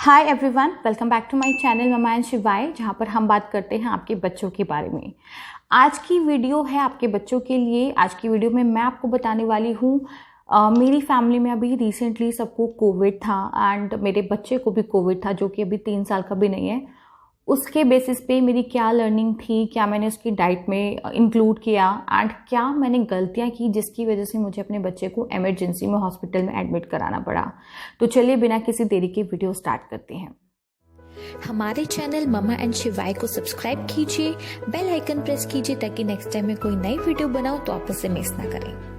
Hi everyone, welcome back to my channel mama and Shivaay, जहाँ पर हम बात करते हैं आपके बच्चों के बारे में। आज की वीडियो है आपके बच्चों के लिए। आज की वीडियो में मैं आपको बताने वाली हूँ मेरी फैमिली में अभी रिसेंटली सबको कोविड था एंड मेरे बच्चे को भी कोविड था, जो कि अभी 3 साल का भी नहीं है। उसके बेसिस पे मेरी क्या लर्निंग थी, क्या मैंने उसकी डाइट में इंक्लूड किया एंड क्या मैंने गलतियां की जिसकी वजह से मुझे अपने बच्चे को इमरजेंसी में हॉस्पिटल में एडमिट कराना पड़ा। तो चलिए बिना किसी देरी के वीडियो स्टार्ट करते हैं। हमारे चैनल ममा एंड शिवाय को सब्सक्राइब कीजिए, बेल आइकन प्रेस कीजिए ताकि नेक्स्ट टाइम मैं कोई नई वीडियो बनाऊं तो आप उसे मिस ना करें।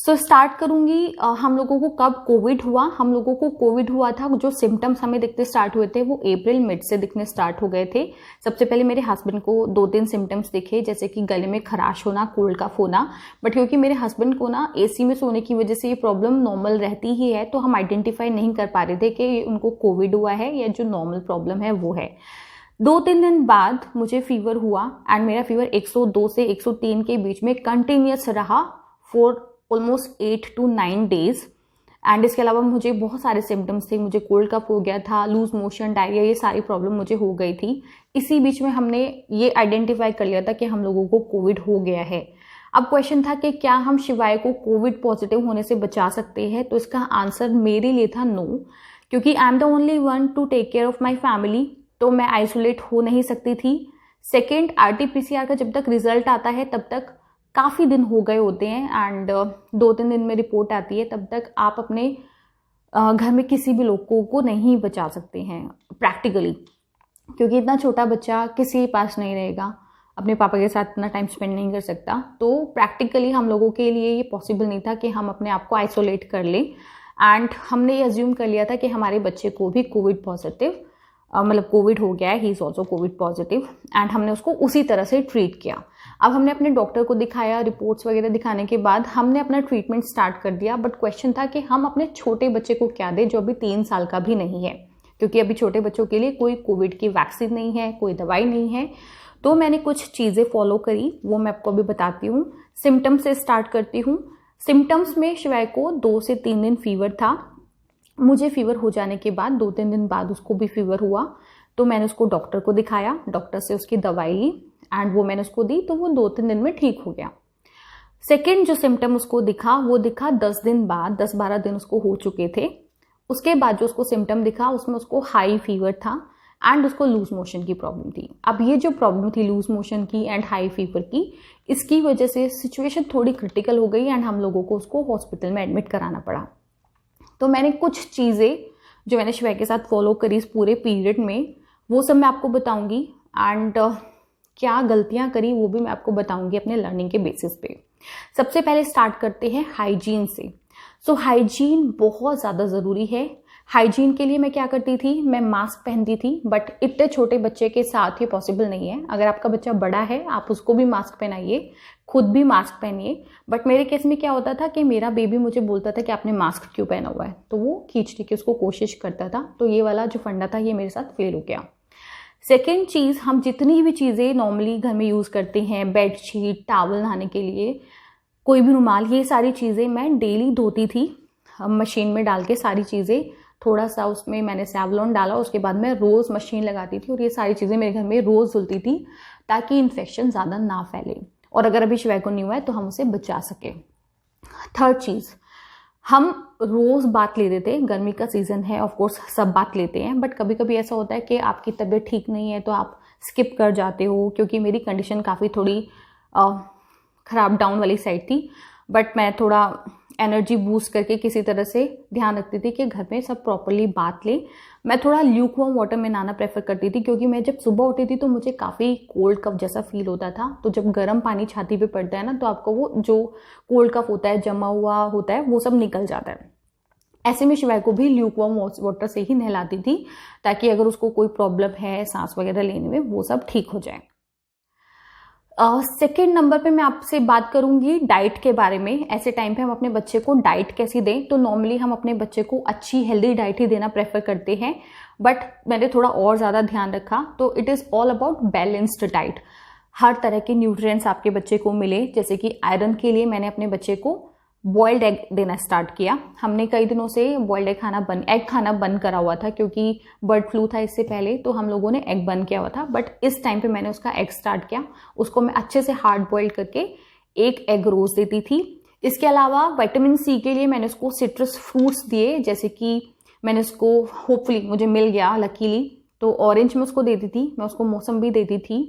स्टार्ट करूंगी। हम लोगों को कब कोविड हुआ। हम लोगों को कोविड हुआ था, जो सिम्टम्स हमें दिखते स्टार्ट हुए थे वो अप्रैल मिड से दिखने स्टार्ट हो गए थे। सबसे पहले मेरे हस्बैंड को 2-3 सिम्टम्स दिखे, जैसे कि गले में खराश होना, कोल्ड कफ होना। बट क्योंकि मेरे हस्बैंड को ना एसी में सोने की वजह से ये प्रॉब्लम नॉर्मल रहती ही है, तो हम आइडेंटिफाई नहीं कर पा रहे थे कि उनको कोविड हुआ है या जो नॉर्मल प्रॉब्लम है वो है। 2-3 दिन बाद मुझे फीवर हुआ एंड मेरा फीवर 102 से 103 के बीच में कंटिन्यूस रहा for almost 8 to 9 days। And इसके अलावा मुझे बहुत सारे सिम्टम्स थे। मुझे कोल्ड कफ हो गया था, लूज मोशन, डायरिया, ये सारी प्रॉब्लम मुझे हो गई थी। इसी बीच में हमने ये आइडेंटिफाई कर लिया था कि हम लोगों को कोविड हो गया है। अब क्वेश्चन था कि क्या हम शिवाय को कोविड पॉजिटिव होने से बचा सकते हैं, तो इसका आंसर मेरे लिए था नो, क्योंकि I am the only one to take care of my family, तो मैं आइसोलेट हो नहीं सकती थी। सेकेंड, RT-PCR का जब तक रिजल्ट आता है तब तक काफ़ी दिन हो गए होते हैं एंड 2-3 दिन में रिपोर्ट आती है, तब तक आप अपने घर में किसी भी लोगों को नहीं बचा सकते हैं प्रैक्टिकली, क्योंकि इतना छोटा बच्चा किसी के पास नहीं रहेगा, अपने पापा के साथ इतना टाइम स्पेंड नहीं कर सकता। तो प्रैक्टिकली हम लोगों के लिए ये पॉसिबल नहीं था कि हम अपने आप को आइसोलेट कर लें। एंड हमने ये अज्यूम कर लिया था कि हमारे बच्चे को भी कोविड पॉजिटिव मतलब कोविड हो गया है, he is also Covid positive, and हमने उसको उसी तरह से ट्रीट किया। अब हमने अपने डॉक्टर को दिखाया, रिपोर्ट्स वगैरह दिखाने के बाद हमने अपना ट्रीटमेंट स्टार्ट कर दिया। बट क्वेश्चन था कि हम अपने छोटे बच्चे को क्या दें जो अभी 3 साल का भी नहीं है, क्योंकि अभी छोटे बच्चों के लिए कोई कोविड की वैक्सीन नहीं है, कोई दवाई नहीं है। तो मैंने कुछ चीज़ें फॉलो करी, वो मैं आपको अभी बताती हूँ। सिम्टम्स से स्टार्ट करती हूँ। सिम्टम्स में शिवाय को 2 से 3 दिन फीवर था। मुझे फीवर हो जाने के बाद 2-3 दिन बाद उसको भी फीवर हुआ, तो मैंने उसको डॉक्टर को दिखाया, डॉक्टर से उसकी दवाई ली एंड वो मैंने उसको दी, तो वो 2-3 दिन में ठीक हो गया। सेकेंड जो सिम्टम उसको दिखा वो दिखा 10 दिन बाद, 10-12 दिन उसको हो चुके थे। उसके बाद जो उसको सिम्टम दिखा उसमें उसको हाई फीवर था एंड उसको लूज मोशन की प्रॉब्लम थी। अब ये जो प्रॉब्लम थी लूज मोशन की एंड हाई फीवर की, इसकी वजह से सिचुएशन थोड़ी क्रिटिकल हो गई एंड हम लोगों को उसको हॉस्पिटल में एडमिट कराना पड़ा। तो मैंने कुछ चीज़ें जो मैंने शिवाय के साथ फॉलो करी इस पूरे पीरियड में, वो सब मैं आपको बताऊंगी एंड क्या गलतियां करी वो भी मैं आपको बताऊंगी अपने लर्निंग के बेसिस पे। सबसे पहले स्टार्ट करते हैं हाइजीन से। हाइजीन बहुत ज़्यादा ज़रूरी है। हाइजीन के लिए मैं क्या करती थी, मैं मास्क पहनती थी, बट इतने छोटे बच्चे के साथ ये पॉसिबल नहीं है। अगर आपका बच्चा बड़ा है आप उसको भी मास्क पहनाइए, खुद भी मास्क पहनिए। बट मेरे केस में क्या होता था कि मेरा बेबी मुझे बोलता था कि आपने मास्क क्यों पहना हुआ है, तो वो खींचने की उसको कोशिश करता था। तो ये वाला जो फंडा था ये मेरे साथ फेल हो गया। सेकेंड चीज़, हम जितनी भी चीज़ें नॉर्मली घर में यूज़ करते हैं, बेडशीट, टावल नहाने के लिए, कोई भी रुमाल, ये सारी चीज़ें मैं डेली धोती थी मशीन में डाल के। सारी चीज़ें थोड़ा सा उसमें मैंने सैवलॉन डाला, उसके बाद मैं रोज़ मशीन लगाती थी और ये सारी चीज़ें मेरे घर में रोज़ धुलती थी ताकि इन्फेक्शन ज़्यादा ना फैले और अगर अभी शिवाय को नहीं हुआ है तो हम उसे बचा सके। थर्ड चीज़, हम रोज़ बात लेते थे। गर्मी का सीज़न है, ऑफ कोर्स सब बात लेते हैं, बट कभी कभी ऐसा होता है कि आपकी तबीयत ठीक नहीं है तो आप स्किप कर जाते हो, क्योंकि मेरी कंडीशन काफ़ी थोड़ी ख़राब डाउन वाली साइड थी। बट मैं थोड़ा एनर्जी बूस्ट करके किसी तरह से ध्यान रखती थी कि घर में सब प्रॉपरली बात ले। मैं थोड़ा ल्यूक वार्म वाटर में नहाना प्रेफर करती थी, क्योंकि मैं जब सुबह उठती थी तो मुझे काफ़ी कोल्ड कफ जैसा फील होता था। तो जब गर्म पानी छाती पे पड़ता है ना, तो आपको वो जो कोल्ड कफ होता है, जमा हुआ होता है, वो सब निकल जाता है। ऐसे में शिवाय को भी ल्यूक वार्म वाटर से ही नहलाती थी ताकि अगर उसको कोई प्रॉब्लम है सांस वगैरह लेने में वो सब ठीक हो जाए। सेकेंड नंबर पे मैं आपसे बात करूंगी डाइट के बारे में। ऐसे टाइम पे हम अपने बच्चे को डाइट कैसी दें, तो नॉर्मली हम अपने बच्चे को अच्छी हेल्दी डाइट ही देना प्रेफर करते हैं, बट मैंने थोड़ा और ज़्यादा ध्यान रखा। तो it is all about balanced diet. हर तरह के न्यूट्रिएंट्स आपके बच्चे को मिले, जैसे कि आयरन के लिए मैंने अपने बच्चे को बॉइल्ड एग देना स्टार्ट किया। हमने कई दिनों से बॉइल्ड एग खाना बंद करा हुआ था क्योंकि बर्ड फ्लू था इससे पहले, तो हम लोगों ने एग बंद किया हुआ था। बट इस टाइम पे मैंने उसका एग स्टार्ट किया। उसको मैं अच्छे से हार्ड बॉइल्ड करके एक एग रोज देती थी। इसके अलावा विटामिन सी के लिए मैंने उसको सिट्रस फ्रूट्स दिए, जैसे कि मैंने उसको होपफुली मुझे मिल गया लकीली, तो ऑरेंज में उसको देती थी, मैं उसको मौसम्बी देती थी,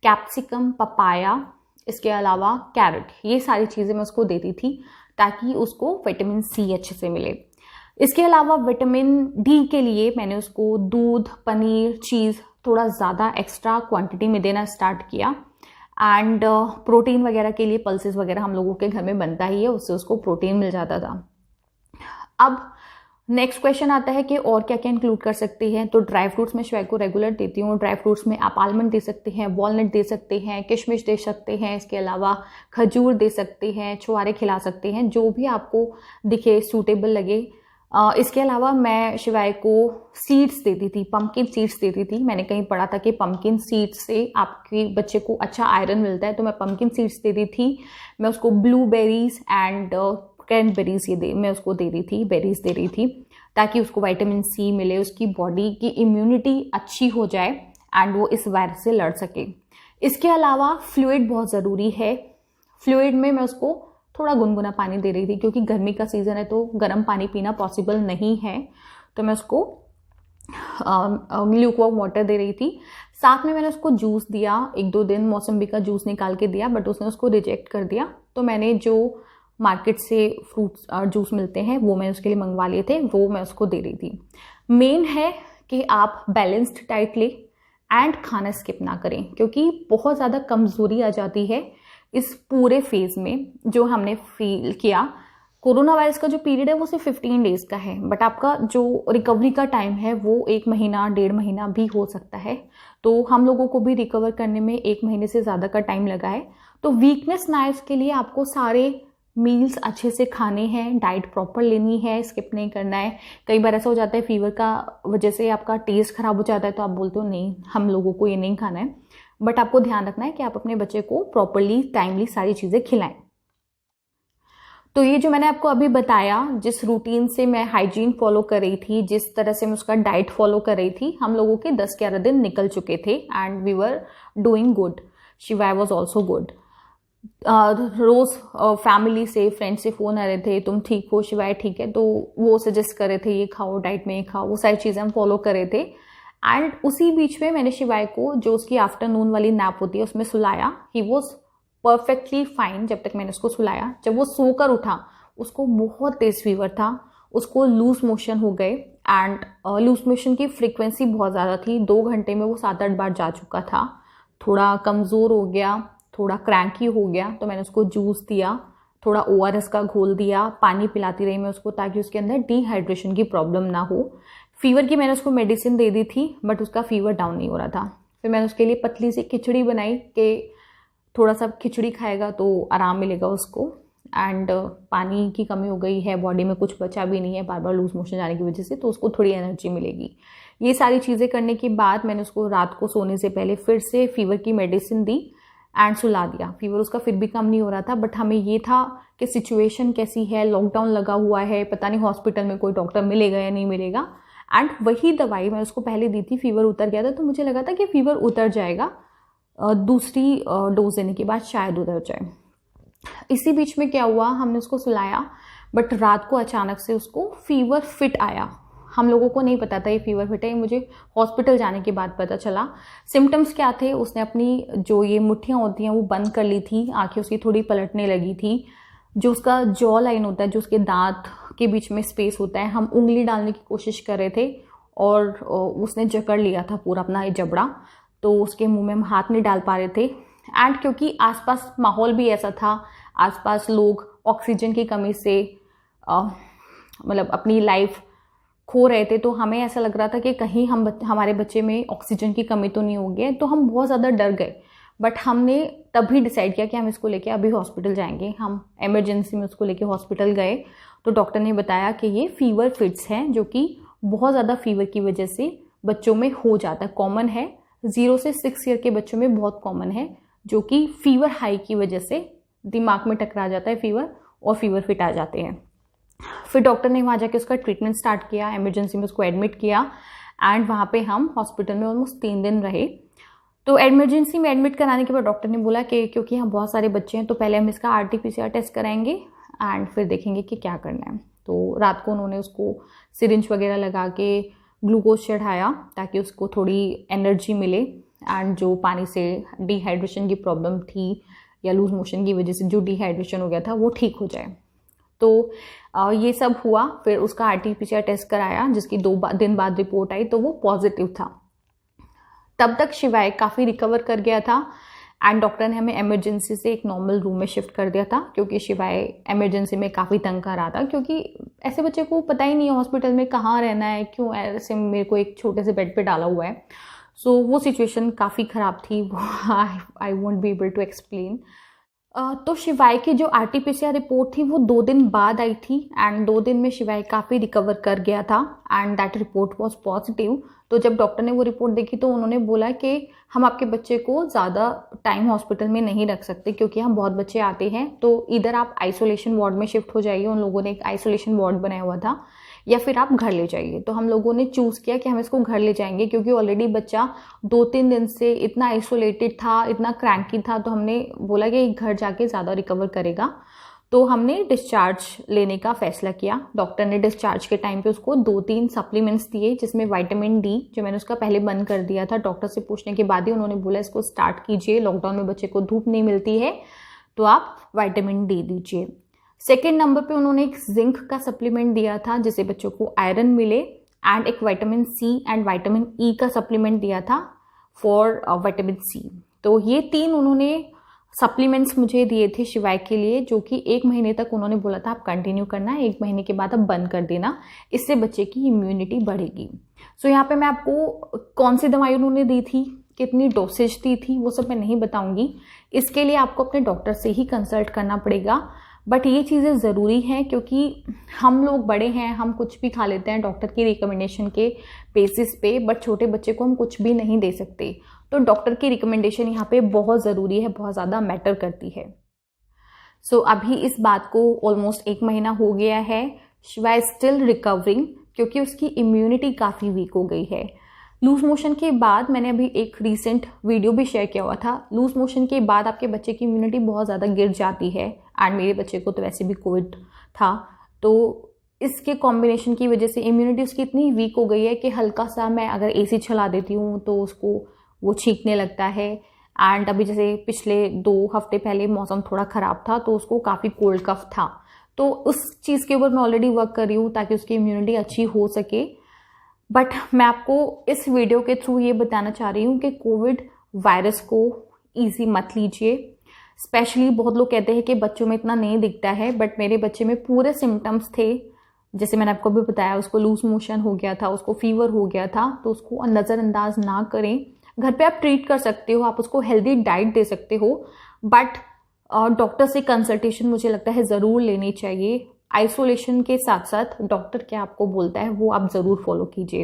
कैप्सिकम, पपाया, इसके अलावा कैरेट, ये सारी चीज़ें मैं उसको देती थी ताकि उसको विटामिन सी अच्छे से मिले। इसके अलावा विटामिन डी के लिए मैंने उसको दूध, पनीर, चीज़ थोड़ा ज़्यादा एक्स्ट्रा क्वांटिटी में देना स्टार्ट किया। एंड प्रोटीन वगैरह के लिए पल्सेस वगैरह हम लोगों के घर में बनता ही है, उससे उसको प्रोटीन मिल जाता था। अब नेक्स्ट क्वेश्चन आता है कि और क्या क्या इंक्लूड कर सकते हैं। तो ड्राई फ्रूट्स में शिवाय को रेगुलर देती हूँ। ड्राई फ्रूट्स में आप आलमंड दे सकते हैं, वॉलनट दे सकते हैं, किशमिश दे सकते हैं, इसके अलावा खजूर दे सकते हैं, छुआरे खिला सकते हैं, जो भी आपको दिखे सूटेबल लगे। इसके अलावा मैं शिवाय को सीड्स देती थी, पम्पकिन सीड्स देती थी। मैंने कहीं पढ़ा था कि पम्पकिन सीड्स से आपके बच्चे को अच्छा आयरन मिलता है, तो मैं पम्पकिन सीड्स देती थी। मैं उसको ब्लूबेरीज एंड क्रैनबेरीज मैं उसको दे रही थी, बेरीज दे रही थी, ताकि उसको विटामिन सी मिले, उसकी बॉडी की इम्यूनिटी अच्छी हो जाए एंड वो इस वायरस से लड़ सके। इसके अलावा फ्लूइड बहुत ज़रूरी है। फ्लूइड में मैं उसको थोड़ा गुनगुना पानी दे रही थी क्योंकि गर्मी का सीज़न है तो गर्म पानी पीना पॉसिबल नहीं है, तो मैं उसको ल्यूकवार्म वाटर दे रही थी। साथ में मैंने उसको जूस दिया, 1-2 दिन मौसम्बी का जूस निकाल के दिया, बट उसने उसको रिजेक्ट कर दिया। तो मैंने जो मार्केट से फ्रूट्स जूस मिलते हैं वो मैं उसके लिए मंगवा लिए थे, वो मैं उसको दे रही थी। मेन है कि आप बैलेंस्ड डाइट लें एंड खाना स्किप ना करें, क्योंकि बहुत ज़्यादा कमज़ोरी आ जाती है इस पूरे फेज़ में। जो हमने फील किया, कोरोना वायरस का जो पीरियड है वो सिर्फ 15 डेज़ का है, बट आपका जो रिकवरी का टाइम है वो 1 महीना 1.5 महीना भी हो सकता है। तो हम लोगों को भी रिकवर करने में 1 महीने से ज़्यादा का टाइम लगा है। तो वीकनेस ना इसके लिए आपको सारे मील्स अच्छे से खाने हैं, डाइट प्रॉपर लेनी है, स्किप नहीं करना है। कई बार ऐसा हो जाता है फीवर का वजह से आपका टेस्ट खराब हो जाता है, तो आप बोलते हो नहीं हम लोगों को ये नहीं खाना है, बट आपको ध्यान रखना है कि आप अपने बच्चे को प्रॉपरली टाइमली सारी चीज़ें खिलाएं। तो ये जो मैंने आपको अभी बताया, जिस रूटीन से मैं हाइजीन फॉलो कर रही थी, जिस तरह से मैं उसका डाइट फॉलो कर रही थी, हम लोगों के 10-11 दिन निकल चुके थे and we were doing good. Shivaay was also good. रोज़ फैमिली से, फ्रेंड से फ़ोन आ रहे थे, तुम ठीक हो, शिवाय ठीक है, तो वो सजेस्ट कर रहे थे ये खाओ, डाइट में ये खाओ, वो सारी चीज़ें हम फॉलो कर रहे थे। एंड उसी बीच में मैंने शिवाय को, जो उसकी आफ्टरनून वाली नैप होती है, उसमें सुलाया। ही वॉज परफेक्टली फाइन जब तक मैंने उसको सुलाया। जब वो सोकर उठा, उसको बहुत तेज फीवर था, उसको लूज मोशन हो गए एंड लूज मोशन की फ्रीक्वेंसी बहुत ज़्यादा थी। 2 घंटे में वो 7-8 बार जा चुका था। थोड़ा कमज़ोर हो गया, थोड़ा क्रैंकी हो गया, तो मैंने उसको जूस दिया, थोड़ा ORS का घोल दिया, पानी पिलाती रही मैं उसको ताकि उसके अंदर डिहाइड्रेशन की प्रॉब्लम ना हो। फीवर की मैंने उसको मेडिसिन दे दी थी, बट उसका फीवर डाउन नहीं हो रहा था। फिर मैंने उसके लिए पतली सी खिचड़ी बनाई कि थोड़ा सा खिचड़ी खाएगा तो आराम मिलेगा उसको। एंड पानी की कमी हो गई है, बॉडी में कुछ बचा भी नहीं है बार बार लूज मोशन जाने की वजह से, तो उसको थोड़ी एनर्जी मिलेगी। ये सारी चीज़ें करने के बाद मैंने उसको रात को सोने से पहले फिर से फीवर की मेडिसिन दी एंड सुला दिया। फीवर उसका फिर भी कम नहीं हो रहा था, बट हमें ये था कि सिचुएशन कैसी है, लॉकडाउन लगा हुआ है, पता नहीं हॉस्पिटल में कोई डॉक्टर मिलेगा या नहीं मिलेगा। एंड वही दवाई मैं उसको पहले दी थी, फीवर उतर गया था, तो मुझे लगा था कि फीवर उतर जाएगा, दूसरी डोज देने के बाद शायद उतर जाए। इसी बीच में क्या हुआ, हमने उसको सुलाया, बट रात को अचानक से उसको फीवर फिट आया। हम लोगों को नहीं पता था ये फीवर फिट है, मुझे हॉस्पिटल जाने के बाद पता चला। सिम्टम्स क्या थे, उसने अपनी जो ये मुट्ठियाँ होती हैं वो बंद कर ली थी, आंखें उसकी थोड़ी पलटने लगी थी, जो उसका जॉ लाइन होता है, जो उसके दांत के बीच में स्पेस होता है, हम उंगली डालने की कोशिश कर रहे थे और उसने जकड़ लिया था पूरा अपना ये जबड़ा, तो उसके मुंह में हम हाथ नहीं डाल पा रहे थे। एंड क्योंकि आसपास माहौल भी ऐसा था, आसपास लोग ऑक्सीजन की कमी से मतलब अपनी लाइफ खो रहे थे, तो हमें ऐसा लग रहा था कि कहीं हमारे बच्चे में ऑक्सीजन की कमी तो नहीं हो गई, तो हम बहुत ज़्यादा डर गए। बट हमने तभी डिसाइड किया कि हम इसको लेके अभी हॉस्पिटल जाएंगे। हम इमरजेंसी में उसको लेके हॉस्पिटल गए, तो डॉक्टर ने बताया कि ये फीवर फिट्स हैं, जो कि बहुत ज़्यादा फीवर की वजह से बच्चों में हो जाता है, कॉमन है, 0 से 6 ईयर के बच्चों में बहुत कॉमन है, जो कि फीवर हाई की वजह से दिमाग में टकरा जाता है फीवर, और फीवर फिट आ जाते हैं। फिर डॉक्टर ने वहाँ जाके उसका ट्रीटमेंट स्टार्ट किया, इमरजेंसी में उसको एडमिट किया एंड वहाँ पे हम हॉस्पिटल में ऑलमोस्ट 3 दिन रहे। तो इमरजेंसी में एडमिट कराने के बाद डॉक्टर ने बोला कि क्योंकि यहाँ बहुत सारे बच्चे हैं तो पहले हम इसका RT-PCR टेस्ट कराएंगे एंड फिर देखेंगे कि क्या करना है। तो रात को उन्होंने उसको सिरिंज वगैरह लगा के ग्लूकोज चढ़ाया ताकि उसको थोड़ी एनर्जी मिले एंड जो पानी से डिहाइड्रेशन की प्रॉब्लम थी या लूज मोशन की वजह से जो डिहाइड्रेशन हो गया था वो ठीक हो जाए। तो ये सब हुआ। फिर उसका RT-PCR टेस्ट कराया जिसकी 2 दिन बाद रिपोर्ट आई तो वो पॉजिटिव था। तब तक शिवाय काफ़ी रिकवर कर गया था एंड डॉक्टर ने हमें इमरजेंसी से एक नॉर्मल रूम में शिफ्ट कर दिया था क्योंकि शिवाय इमरजेंसी में काफ़ी तंग कर रहा था, क्योंकि ऐसे बच्चे को पता ही नहीं है हॉस्पिटल में कहाँ रहना है, क्यों ऐसे मेरे को एक छोटे से बेड पे डाला हुआ है। सो वो सिचुएशन काफ़ी ख़राब थी, वो I won't be able to explain. तो शिवाय की जो RT-PCR रिपोर्ट थी वो 2 दिन बाद आई थी एंड 2 दिन में शिवाय काफ़ी रिकवर कर गया था and that report was positive. तो जब डॉक्टर ने वो रिपोर्ट देखी तो उन्होंने बोला कि हम आपके बच्चे को ज़्यादा टाइम हॉस्पिटल में नहीं रख सकते क्योंकि हम बहुत बच्चे आते हैं, तो इधर आप आइसोलेशन वार्ड में शिफ्ट हो जाइए, उन लोगों ने एक आइसोलेशन वार्ड बनाया हुआ था, या फिर आप घर ले जाइए। तो हम लोगों ने चूज़ किया कि हम इसको घर ले जाएंगे क्योंकि ऑलरेडी बच्चा 2-3 दिन से इतना आइसोलेटेड था, इतना क्रैंकी था, तो हमने बोला कि घर जाके ज़्यादा रिकवर करेगा। तो हमने डिस्चार्ज लेने का फैसला किया। डॉक्टर ने डिस्चार्ज के टाइम पे उसको 2-3 सप्लीमेंट्स दिए जिसमें विटामिन D, जो मैंने उसका पहले बंद कर दिया था, डॉक्टर से पूछने के बाद ही उन्होंने बोला इसको स्टार्ट कीजिए, लॉकडाउन में बच्चे को धूप नहीं मिलती है तो आप विटामिन D दीजिए। सेकेंड नंबर पे उन्होंने एक जिंक का सप्लीमेंट दिया था जिससे बच्चों को आयरन मिले एंड एक vitamin C and vitamin E का सप्लीमेंट दिया था फॉर विटामिन C। तो ये 3 उन्होंने सप्लीमेंट्स मुझे दिए थे शिवाय के लिए, जो कि 1 महीने तक उन्होंने बोला था आप कंटिन्यू करना है, 1 महीने के बाद आप बंद कर देना, इससे बच्चे की इम्यूनिटी बढ़ेगी। सो यहाँ पे मैं आपको कौन सी दवाई उन्होंने दी थी, कितनी डोसेज दी थी, वो सब मैं नहीं बताऊंगी। इसके लिए आपको अपने डॉक्टर से ही कंसल्ट करना पड़ेगा। बट ये चीज़ें ज़रूरी हैं क्योंकि हम लोग बड़े हैं, हम कुछ भी खा लेते हैं डॉक्टर की रिकमेंडेशन के बेसिस पे, बट छोटे बच्चे को हम कुछ भी नहीं दे सकते। तो डॉक्टर की रिकमेंडेशन यहाँ पे बहुत ज़रूरी है, बहुत ज़्यादा मैटर करती है। सो अभी इस बात को ऑलमोस्ट 1 महीना हो गया है। शिवाय स्टिल रिकवरिंग क्योंकि उसकी इम्यूनिटी काफ़ी वीक हो गई है। लूज मोशन के बाद मैंने अभी एक रीसेंट वीडियो भी शेयर किया हुआ था। लूज मोशन के बाद आपके बच्चे की इम्यूनिटी बहुत ज़्यादा गिर जाती है एंड मेरे बच्चे को तो वैसे भी कोविड था, तो इसके कॉम्बिनेशन की वजह से इम्यूनिटी उसकी इतनी वीक हो गई है कि हल्का सा मैं अगर AC चला देती हूँ तो उसको वो छींकने लगता है। एंड अभी जैसे पिछले 2 हफ्ते पहले मौसम थोड़ा ख़राब था तो उसको काफ़ी कोल्ड कफ था, तो उस चीज़ के ऊपर मैं ऑलरेडी वर्क कर रही हूँ ताकि उसकी इम्यूनिटी अच्छी हो सके। बट मैं आपको इस वीडियो के थ्रू ये बताना चाह रही हूँ कि कोविड वायरस को ईजी मत लीजिए। स्पेशली बहुत लोग कहते हैं कि बच्चों में इतना नहीं दिखता है, बट मेरे बच्चे में पूरे सिम्टम्स थे। जैसे मैंने आपको भी बताया, उसको लूज मोशन हो गया था, उसको फीवर हो गया था, तो उसको नज़रअंदाज ना करें। घर पे आप ट्रीट कर सकते हो, आप उसको हेल्दी डाइट दे सकते हो, बट डॉक्टर से कंसल्टेशन मुझे लगता है ज़रूर लेनी चाहिए। आइसोलेशन के साथ साथ डॉक्टर क्या आपको बोलता है वो आप ज़रूर फॉलो कीजिए।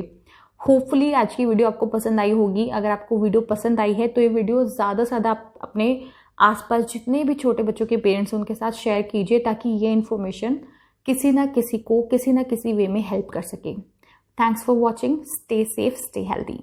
होपफुली आज की वीडियो आपको पसंद आई होगी। अगर आपको वीडियो पसंद आई है तो ये वीडियो ज़्यादा से ज़्यादा आप अपने आसपास जितने भी छोटे बच्चों के पेरेंट्स हैं उनके साथ शेयर कीजिए ताकि ये इन्फॉर्मेशन किसी ना किसी को किसी ना किसी वे में हेल्प कर सके। Thanks for watching. Stay safe, stay healthy.